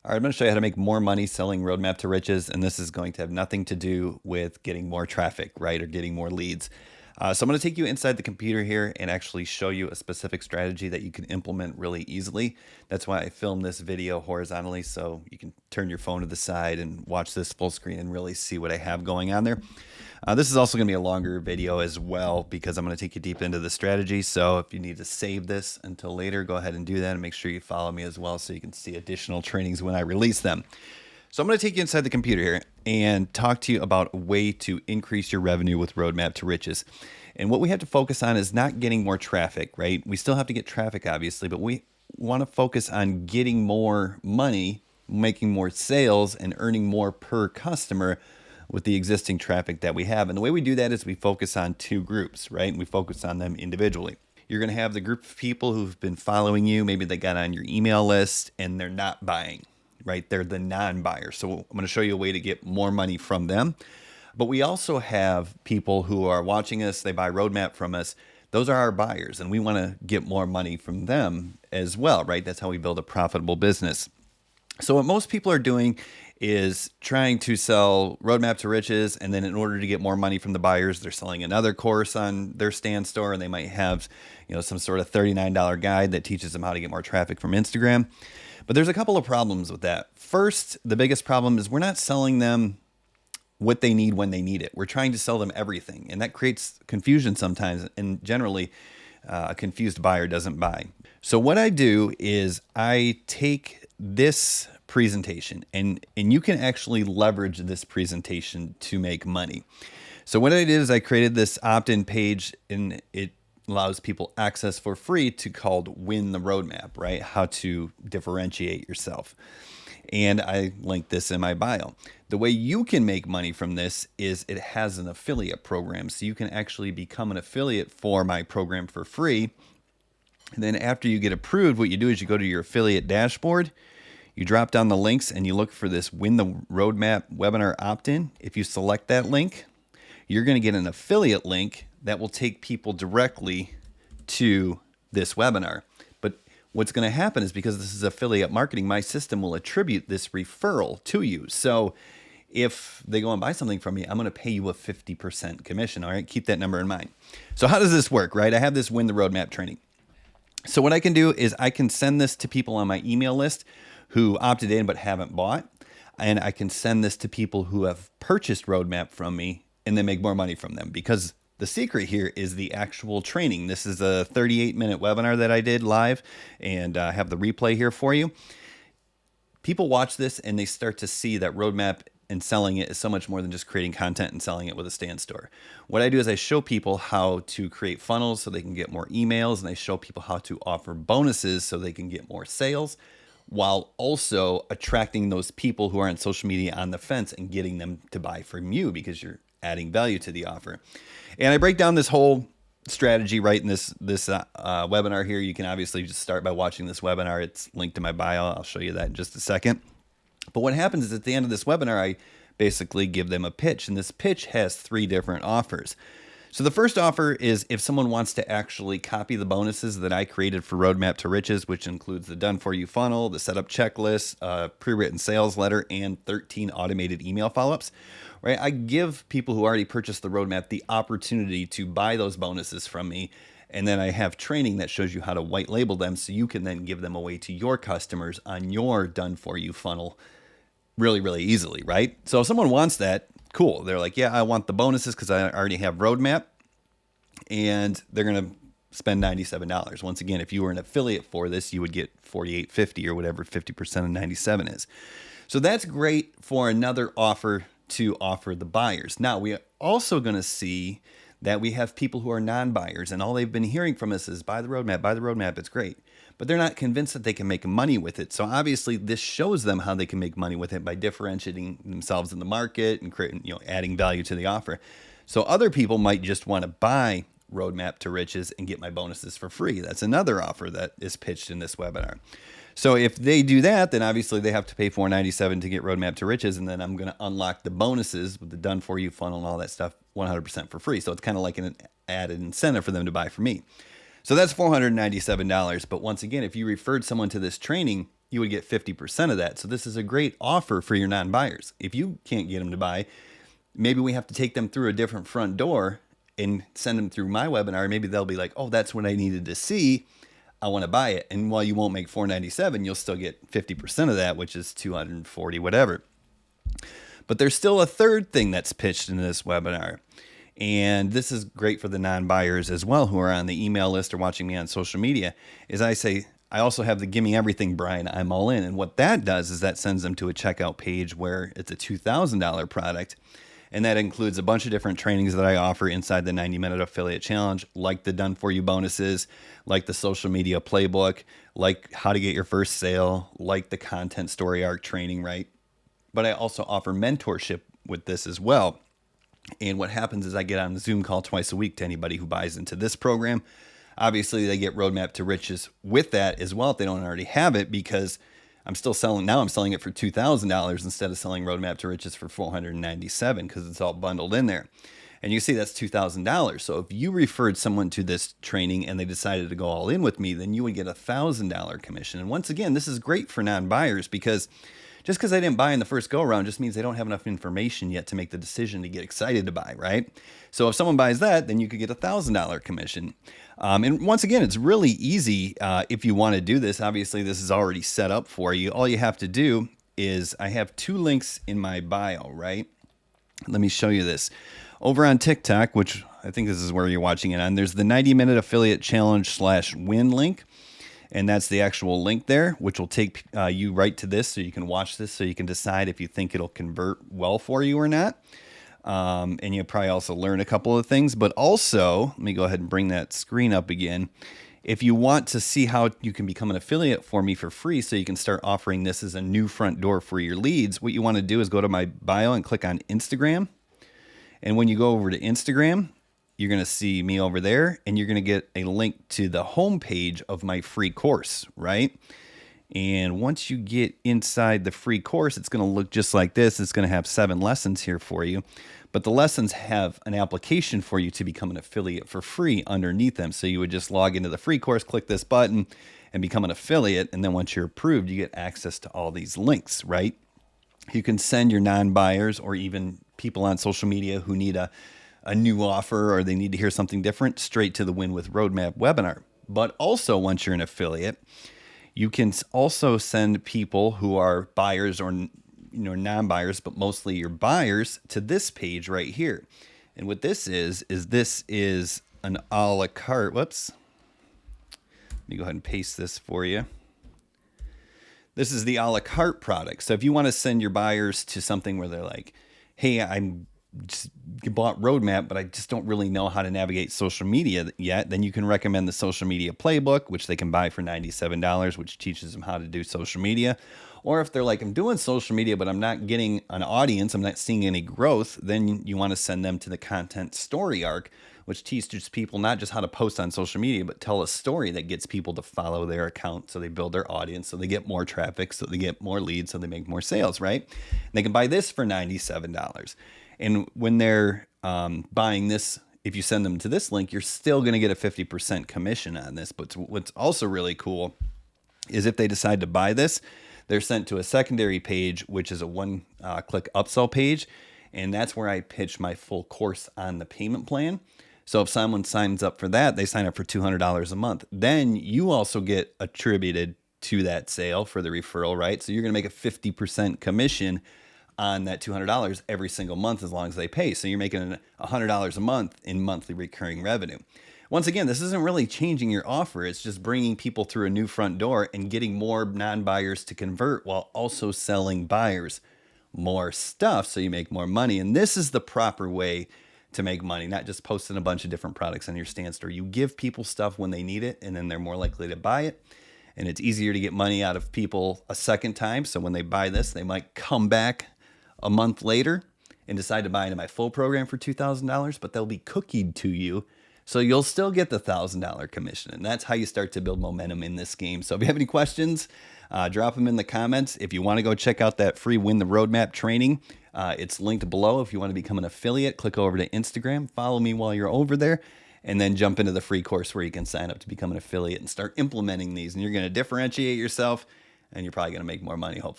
All right, I'm going to show you how to make more money selling Roadmap to Riches, and this is going to have nothing to do with getting more traffic, right, or getting more leads. So I'm going to take you inside the computer here and actually show you a specific strategy that you can implement really easily. That's why I filmed this video horizontally, so you can turn your phone to the side and watch this full screen and really see what I have going on there. This is also going to be a longer video as well because I'm going to take you deep into the strategy. So if you need to save this until later, go ahead and do that, and make sure you follow me as well so you can see additional trainings when I release them. So I'm going to take you inside the computer here and talk to you about a way to increase your revenue with Roadmap to Riches. And what we have to focus on is not getting more traffic, right? We still have to get traffic, obviously, but we want to focus on getting more money, making more sales, and earning more per customer with the existing traffic that we have. And the way we do that is we focus on two groups, right? And we focus on them individually. You're going to have the group of people who've been following you. Maybe they got on your email list and they're not buying, right? They're the non-buyer. So I'm going to show you a way to get more money from them. But we also have people who are watching us. They buy Roadmap from us. Those are our buyers, and we want to get more money from them as well, right? That's how we build a profitable business. So what most people are doing is trying to sell Roadmap to Riches, and then in order to get more money from the buyers, they're selling another course on their stand store, and they might have, some sort of $39 guide that teaches them how to get more traffic from Instagram. But there's a couple of problems with that. First, the biggest problem is we're not selling them what they need when they need it. We're trying to sell them everything, and that creates confusion sometimes, and generally a confused buyer doesn't buy. So what I do is I take this presentation, and you can actually leverage this presentation to make money. So what I did is I created this opt-in page, and it allows people access for free to called Win the Roadmap, right? How to differentiate yourself. And I linked this in my bio. The way you can make money from this is it has an affiliate program. So you can actually become an affiliate for my program for free. And then after you get approved, what you do is you go to your affiliate dashboard, you drop down the links, and you look for this Win the Roadmap webinar opt-in. If you select that link, you're going to get an affiliate link that will take people directly to this webinar. But what's going to happen is, because this is affiliate marketing, my system will attribute this referral to you. So if they go and buy something from me, I'm going to pay you a 50% commission. All right, keep that number in mind. So how does this work, right? I have this Win the Roadmap training. So what I can do is I can send this to people on my email list who opted in but haven't bought. And I can send this to people who have purchased Roadmap from me and then make more money from them, because the secret here is the actual training. This is a 38-minute webinar that I did live, and I have the replay here for you. People watch this and they start to see that Roadmap and selling it is so much more than just creating content and selling it with a stand store. What I do is I show people how to create funnels so they can get more emails, and I show people how to offer bonuses so they can get more sales, while also attracting those people who are on social media on the fence and getting them to buy from you because you're adding value to the offer. And I break down this whole strategy right in this webinar here. You can obviously just start by watching this webinar. It's linked in my bio. I'll show you that in just a second. But what happens is at the end of this webinar, I basically give them a pitch, and this pitch has 3 different offers. So the first offer is if someone wants to actually copy the bonuses that I created for Roadmap to Riches, which includes the done-for-you funnel, the setup checklist, pre-written sales letter, and 13 automated email follow-ups, right? I give people who already purchased the Roadmap the opportunity to buy those bonuses from me, and then I have training that shows you how to white label them so you can then give them away to your customers on your done-for-you funnel really, really easily, right? So if someone wants that, cool. They're like, yeah, I want the bonuses because I already have Roadmap, and they're going to spend $97. Once again, if you were an affiliate for this, you would get $48.50 or whatever 50% of 97 is. So that's great for another offer to offer the buyers. Now, we are also going to see that we have people who are non-buyers, and all they've been hearing from us is buy the Roadmap, it's great. But they're not convinced that they can make money with it. So obviously this shows them how they can make money with it by differentiating themselves in the market and creating, adding value to the offer. So other people might just want to buy Roadmap to Riches and get my bonuses for free. That's another offer that is pitched in this webinar. So if they do that, then obviously they have to pay $497 to get Roadmap to Riches, and then I'm going to unlock the bonuses with the done-for-you funnel and all that stuff 100% for free. So it's kind of like an added incentive for them to buy from me. So that's $497. But once again, if you referred someone to this training, you would get 50% of that. So this is a great offer for your non-buyers. If you can't get them to buy, maybe we have to take them through a different front door and send them through my webinar. Maybe they'll be like, oh, that's what I needed to see. I want to buy it. And while you won't make $497, you'll still get 50% of that, which is $240, whatever. But there's still a third thing that's pitched in this webinar. And this is great for the non-buyers as well who are on the email list or watching me on social media, is I say, I also have the Gimme Everything, Brian, I'm all in. And what that does is that sends them to a checkout page where it's a $2,000 product. And that includes a bunch of different trainings that I offer inside the 90-minute affiliate challenge, like the done for you bonuses, like the social media playbook, like how to get your first sale, like the content story arc training, right? But I also offer mentorship with this as well. And what happens is I get on a Zoom call twice a week to anybody who buys into this program. Obviously, they get Roadmap to Riches with that as well if they don't already have it, because I'm still selling, now I'm selling it for $2,000 instead of selling Roadmap to Riches for $497 because it's all bundled in there. And you see that's $2,000. So if you referred someone to this training and they decided to go all in with me, then you would get a $1,000 commission. And once again, this is great for non-buyers because just because I didn't buy in the first go around just means they don't have enough information yet to make the decision to get excited to buy, right? So if someone buys that, then you could get a $1,000 commission. And once again, it's really easy if you want to do this. Obviously, this is already set up for you. All you have to do is I have 2 links in my bio, right? Let me show you this. Over on TikTok, which I think this is where you're watching it on, there's the 90-minute affiliate challenge /win link. And that's the actual link there, which will take you right to this so you can watch this so you can decide if you think it'll convert well for you or not. And you'll probably also learn a couple of things. But also, let me go ahead and bring that screen up again. If you want to see how you can become an affiliate for me for free so you can start offering this as a new front door for your leads, what you want to do is go to my bio and click on Instagram. And when you go over to Instagram, you're going to see me over there, and you're going to get a link to the homepage of my free course, right? And once you get inside the free course, it's going to look just like this. It's going to have 7 lessons here for you, but the lessons have an application for you to become an affiliate for free underneath them. So you would just log into the free course, click this button, and become an affiliate. And then once you're approved, you get access to all these links, right? You can send your non-buyers or even people on social media who need a new offer or they need to hear something different straight to the Win with Roadmap webinar. But also, once you're an affiliate, you can also send people who are buyers or non-buyers, but mostly your buyers, to this page right here. And what this is an a la carte. Whoops. Let me go ahead and paste this for you. This is the a la carte product. So if you want to send your buyers to something where they're like, hey, I'm just bought Roadmap, but I just don't really know how to navigate social media yet, then you can recommend the social media playbook, which they can buy for $97, which teaches them how to do social media. Or if they're like, I'm doing social media, but I'm not getting an audience, I'm not seeing any growth, then you want to send them to the content story arc, which teaches people not just how to post on social media, but tell a story that gets people to follow their account so they build their audience, so they get more traffic, so they get more leads, so they make more sales, right? And they can buy this for $97. And when they're buying this, if you send them to this link, you're still going to get a 50% commission on this. But what's also really cool is if they decide to buy this, they're sent to a secondary page, which is a one-click upsell page. And that's where I pitch my full course on the payment plan. So if someone signs up for that, they sign up for $200 a month. Then you also get attributed to that sale for the referral, right? So you're going to make a 50% commission on that $200 every single month as long as they pay. So you're making $100 a month in monthly recurring revenue. Once again, this isn't really changing your offer. It's just bringing people through a new front door and getting more non-buyers to convert while also selling buyers more stuff so you make more money. And this is the proper way to make money, not just posting a bunch of different products on your stand store. You give people stuff when they need it, and then they're more likely to buy it. And it's easier to get money out of people a second time. So when they buy this, they might come back a month later and decide to buy into my full program for $2,000, but they'll be cookied to you. So you'll still get the $1,000 commission. And that's how you start to build momentum in this game. So if you have any questions, drop them in the comments. If you want to go check out that free Win the Roadmap training, it's linked below. If you want to become an affiliate, click over to Instagram, follow me while you're over there, and then jump into the free course where you can sign up to become an affiliate and start implementing these. And you're going to differentiate yourself and you're probably going to make more money, hopefully.